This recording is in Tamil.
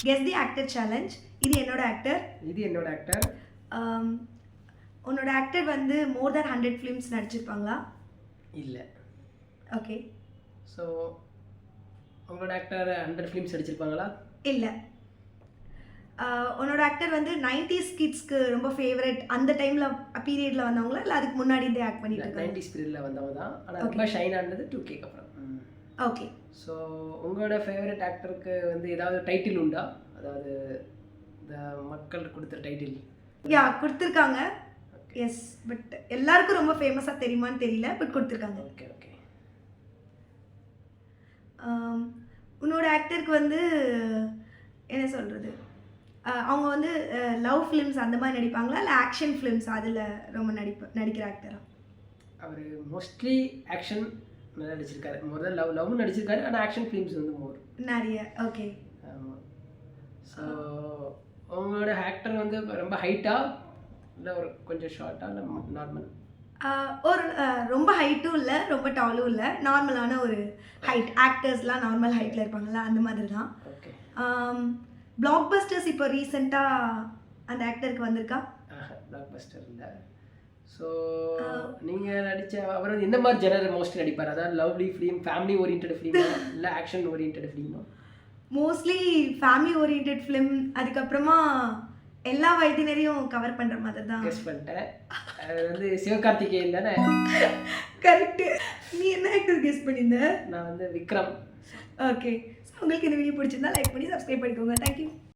கெஸ் தி ஆக்டர் சேலஞ்ச். இது என்னோட ஆக்டர். இது என்னோட ஆக்டர். உன்னோட ஆக்டர் வந்து மோர் தேன் 100 ஃபிலிம்ஸ் நடிச்சிருப்பாங்களா? இல்லை. ஓகே. ஸோ உங்களோட ஆக்டர் 100 ஃபிலிம்ஸ் நடிச்சிருப்பாங்களா? இல்லை. உன்னோட ஆக்டர் வந்து 90s கிட்ஸ்க்கு ரொம்ப ஃபேவரட் அந்த டைமில் பீரியடில் வந்தவங்களா இல்லை அதுக்கு முன்னாடி இருந்தே ஆக்ட் பண்ணிட்டு இருக்காங்க? 90s பீரியடில் வந்தவங்க தான். ஆனால் ரொம்ப ஷைன் ஆனது 2Kக்கு அப்புறம். ஓகே. ஸோ உங்களோட ஃபேவரட் ஆக்டருக்கு வந்து ஏதாவது டைட்டில் உண்டா? அதாவது இந்த மக்கள் கொடுத்த டைட்டில்? யா, கொடுத்துருக்காங்க. எஸ், பட் எல்லாருக்கும் ரொம்ப ஃபேமஸாக தெரியுமான்னு தெரியல, பட் கொடுத்துருக்காங்க. Okay okay. உன்னோட ஆக்டருக்கு வந்து என்ன சொல்கிறது, அவங்க வந்து லவ் ஃபிலிம்ஸ் அந்த மாதிரி நடிப்பாங்களா இல்லை ஆக்ஷன் ஃபிலிம்ஸ் அதில் ரொம்ப நடிக்கிற ஆக்டரா? அவர் மோஸ்ட்லி ஆக்ஷன் நல்லா நடிச்சிருக்காரு. முதல்ல லவ் நடிச்சிருக்காரு, ஆனால் ஆக்ஷன் ஃபிலிம்ஸ் வந்து மோர் நிறைய. ஓகே. ஆமாம். ஸோ உங்களோட ஆக்டர் வந்து ரொம்ப ஹைட்டா இல்லை ஒரு கொஞ்சம் ஷார்ட்டா இல்லை நார்மல்? ஒரு ரொம்ப ஹைட்டும் இல்லை ரொம்ப டாலும் இல்லை, நார்மலான ஒரு ஹைட். ஆக்டர்ஸ்லாம் நார்மல் ஹைட்டில் இருப்பாங்கள்ல அந்த மாதிரி தான். ஓகே. பிளாக் பஸ்டர்ஸ் இப்போ ரீசெண்டாக அந்த ஆக்டருக்கு வந்திருக்கா? பிளாக் பஸ்டர் இல்லை. ஸோ நீங்கள் நடித்த அவர் வந்து எந்த மாதிரி ஜெனர் மோஸ்ட்லி நடிப்பார்? அதாவது லவ்லி ஃபிலிம், ஃபேமிலி ஓரியன்ட் ஃபிலிமா இல்லை ஆக்ஷன் ஓரியன்ட் ஃபிலிமா? மோஸ்ட்லி ஃபேமிலி ஓரியன்ட் ஃபிலிம், அதுக்கப்புறமா எல்லா வயதினரையும் கவர் பண்ணுற மாதிரி தான். கெஸ் பண்ணிட்டேன். அது வந்து சிவகார்த்திகேயன் தானே? கரெக்டு. நீ என்ன ஆக்டர் கெஸ் பண்ணியிருந்த? நான் வந்து விக்ரம். ஓகே. ஸோ உங்களுக்கு இந்த வீடியோ பிடிச்சிருந்தா லைக் பண்ணி சப்ஸ்கிரைப் பண்ணிக்கோங்க. தேங்க்யூ.